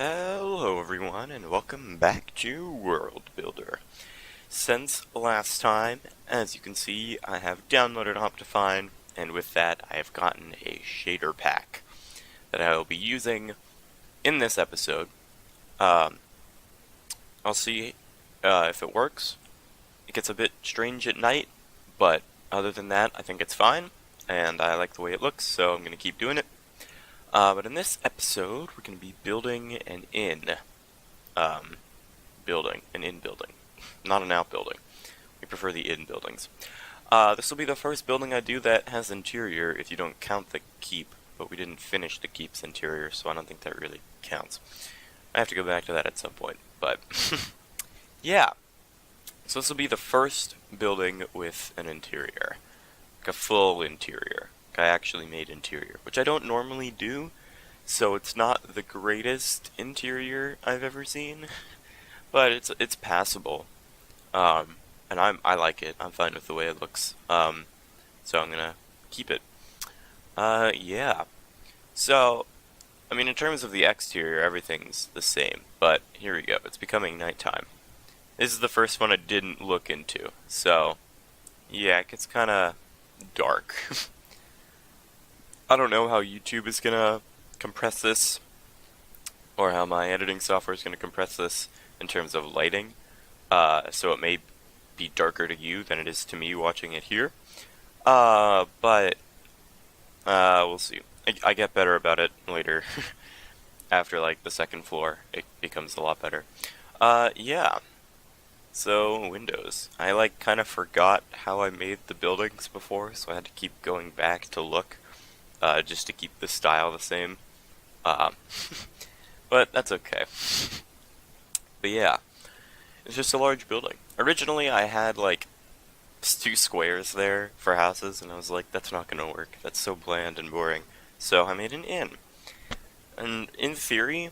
Hello everyone and welcome back to World Builder. Since last time, as you can see, I have downloaded Optifine, and with that I have gotten a shader pack that I will be using in this episode. I'll see if it works. It gets a bit strange at night, but other than that I think it's fine, and I like the way it looks, so I'm going to keep doing it. But in this episode, we're going to be building an inn. An inn building. Not an outbuilding. We prefer the inn buildings. This will be the first building I do that has interior, if you don't count the keep, but we didn't finish the keep's interior, so I don't think that really counts. I have to go back to that at some point, but yeah. So this will be the first building with an interior. Like a full interior. I actually made interior, which I don't normally do, so it's not the greatest interior I've ever seen, but it's passable, and I like it. I'm fine with the way it looks, so I'm gonna keep it. Yeah. So, I mean, in terms of the exterior, everything's the same, but here we go. It's becoming nighttime. This is the first one I didn't look into, so yeah, it gets kind of dark. I don't know how YouTube is gonna compress this, or how my editing software is gonna compress this in terms of lighting. So it may be darker to you than it is to me watching it here. But we'll see. I get better about it later. After like the second floor, it becomes a lot better. Yeah. So windows. I like kind of forgot how I made the buildings before, so I had to keep going back to look. Just to keep the style the same. But that's okay. But yeah, it's just a large building. Originally I had like 2 squares there for houses, and I was like, that's not gonna work. That's so bland and boring. So I made an inn. And in theory,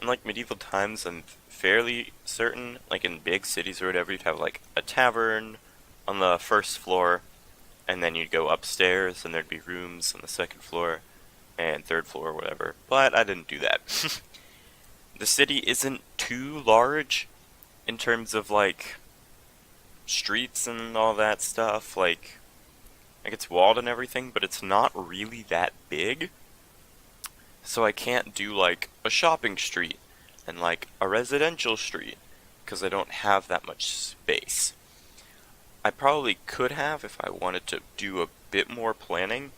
in like medieval times, I'm fairly certain, like in big cities or whatever, you'd have like a tavern on the first floor, and then you'd go upstairs, and there'd be rooms on the second floor and third floor, or whatever. But I didn't do that. The city isn't too large in terms of, like, streets and all that stuff. Like it's walled and everything, but it's not really that big. So I can't do, like, a shopping street and, like, a residential street, because I don't have that much space. I probably could have if I wanted to do a bit more planning,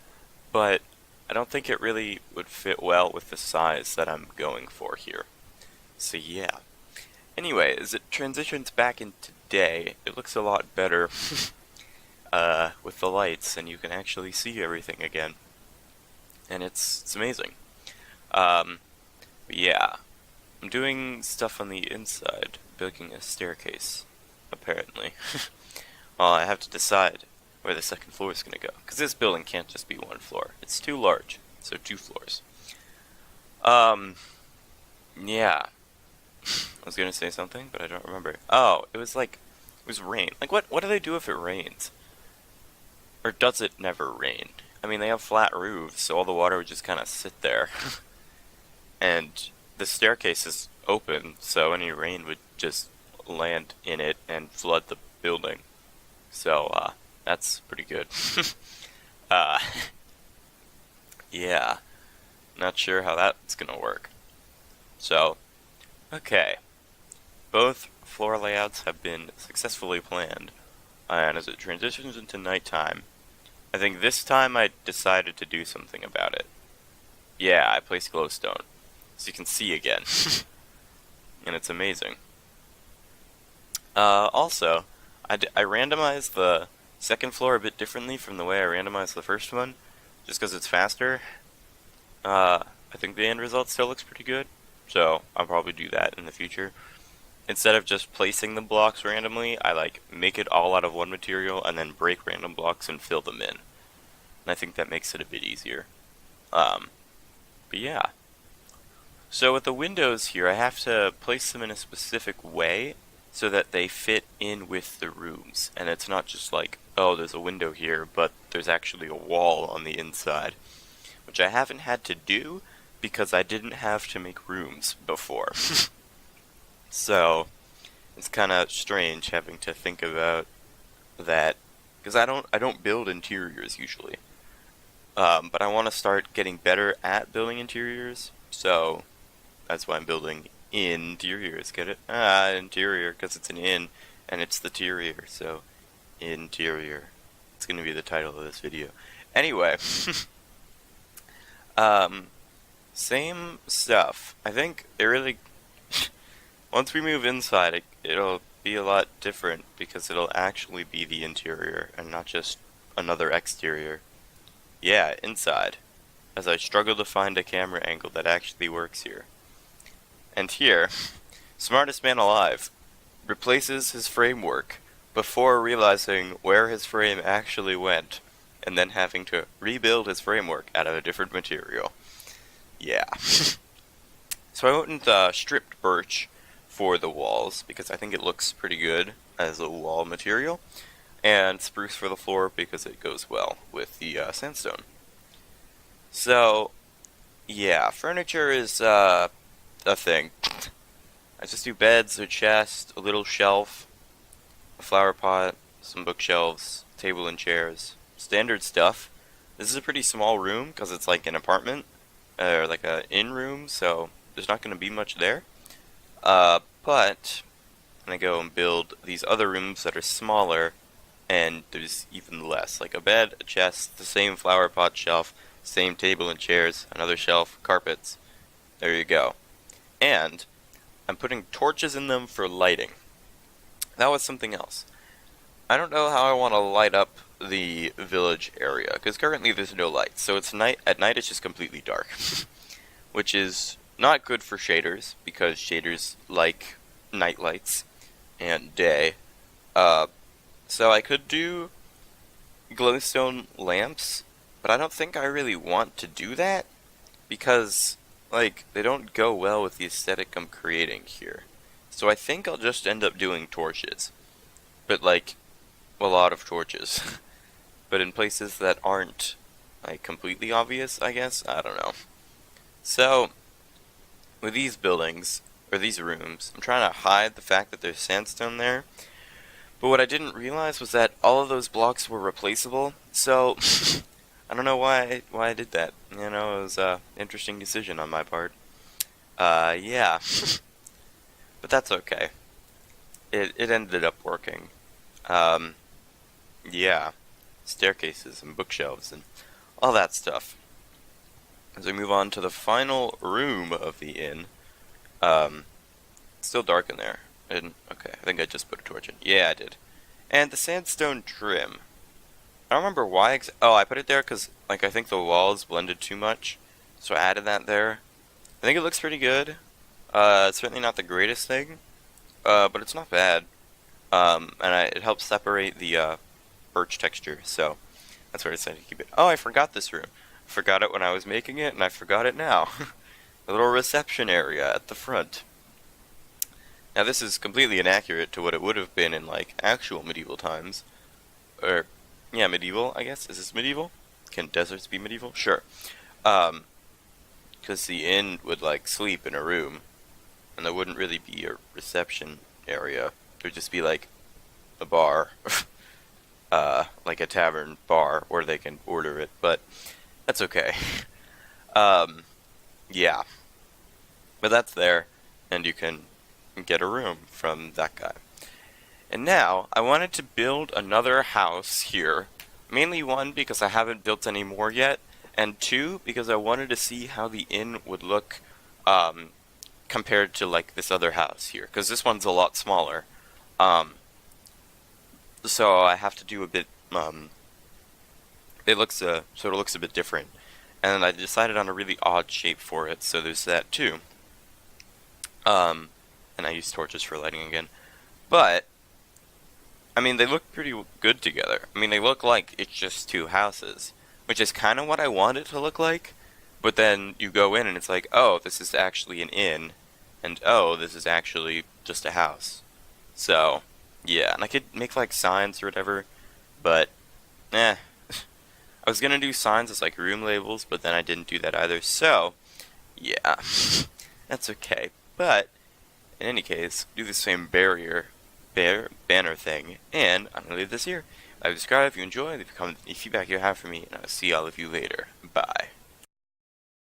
but I don't think it really would fit well with the size that I'm going for here. So yeah. Anyway, as it transitions back into day, it looks a lot better with the lights, and you can actually see everything again. And it's amazing. But yeah. I'm doing stuff on the inside, building a staircase, apparently. Well, I have to decide where the second floor is going to go, because this building can't just be 1 floor. It's too large, so 2 floors. Yeah. I was going to say something, but I don't remember. Oh, it was rain. Like, what do they do if it rains? Or does it never rain? I mean, they have flat roofs, so all the water would just kind of sit there. And the staircase is open, so any rain would just land in it and flood the building. So, that's pretty good. uh, yeah. Not sure how that's gonna work. So, okay. Both floor layouts have been successfully planned, and as it transitions into nighttime, I think this time I decided to do something about it. Yeah, I placed glowstone, so you can see again. And it's amazing. Also, I randomized the second floor a bit differently from the way I randomized the first one, just because it's faster. I think the end result still looks pretty good, so I'll probably do that in the future. Instead of just placing the blocks randomly, I like make it all out of one material and then break random blocks and fill them in. And I think that makes it a bit easier. But yeah. So with the windows here, I have to place them in a specific way so that they fit in with the rooms. And it's not just like, oh, there's a window here, but there's actually a wall on the inside. Which I haven't had to do, because I didn't have to make rooms before. So it's kind of strange having to think about that because I don't build interiors usually. But I want to start getting better at building interiors, so that's why I'm building interiors. Get it? Ah, interior, because it's an inn, and it's the terrier, so interior. It's gonna be the title of this video. Anyway, um, same stuff. I think it really, once we move inside, it'll be a lot different because it'll actually be the interior and not just another exterior. Yeah, inside, as I struggle to find a camera angle that actually works here. And here, smartest man alive replaces his framework before realizing where his frame actually went, and then having to rebuild his framework out of a different material. Yeah. So I went with stripped birch for the walls, because I think it looks pretty good as a wall material, and spruce for the floor because it goes well with the sandstone. So, yeah, furniture is a thing. I just do beds, a chest, a little shelf, a flower pot, some bookshelves, table and chairs. Standard stuff. This is a pretty small room because it's like an apartment, or like an inn room, so there's not going to be much there. But I'm going to go and build these other rooms that are smaller, and there's even less. Like a bed, a chest, the same flower pot shelf, same table and chairs, another shelf, carpets. There you go. And I'm putting torches in them for lighting. That was something else. I don't know how I want to light up the village area, because currently there's no light. So it's night. At night it's just completely dark, which is not good for shaders, because shaders like night lights and day. So I could do glowstone lamps, but I don't think I really want to do that, because, like, they don't go well with the aesthetic I'm creating here. So I think I'll just end up doing torches. But, like, a lot of torches. But in places that aren't, like, completely obvious, I guess? I don't know. So, with these buildings, or these rooms, I'm trying to hide the fact that there's sandstone there. But what I didn't realize was that all of those blocks were replaceable, so I don't know why I did that. You know, it was an interesting decision on my part. Yeah. But that's okay. It ended up working. Yeah. Staircases and bookshelves and all that stuff. As we move on to the final room of the inn, it's still dark in there. And, okay, I think I just put a torch in. Yeah, I did. And the sandstone trim. I don't remember why. Oh, I put it there because, like, I think the walls blended too much, so I added that there. I think it looks pretty good. It's certainly not the greatest thing, but it's not bad. It helps separate the birch texture, so that's where I decided to keep it. Oh, I forgot this room. I forgot it when I was making it, and I forgot it now. A little reception area at the front. Now this is completely inaccurate to what it would have been in, like, actual medieval times. Or, yeah, medieval, I guess. Is this medieval? Can deserts be medieval? Sure. Because the inn would, like, sleep in a room, and there wouldn't really be a reception area. There'd just be, like, a bar. Like a tavern bar, where they can order it, but that's okay. Yeah. But that's there, and you can get a room from that guy. And now, I wanted to build another house here. Mainly one, because I haven't built any more yet, and two, because I wanted to see how the inn would look, compared to, like, this other house here. Because this one's a lot smaller. So I have to do a bit, it looks, sort of looks a bit different. And I decided on a really odd shape for it, so there's that too. And I use torches for lighting again. But, I mean, they look pretty good together. I mean, they look like it's just two houses, which is kind of what I want it to look like. But then you go in and it's like, oh, this is actually an inn, and oh, this is actually just a house. So, yeah, and I could make, like, signs or whatever, but, I was gonna do signs as, like, room labels, but then I didn't do that either, so Yeah, that's okay. But in any case, do the same banner thing, and I'm gonna leave this here. I've subscribed if you enjoy, leave a comment, any feedback you have for me, and I'll see all of you later. Bye.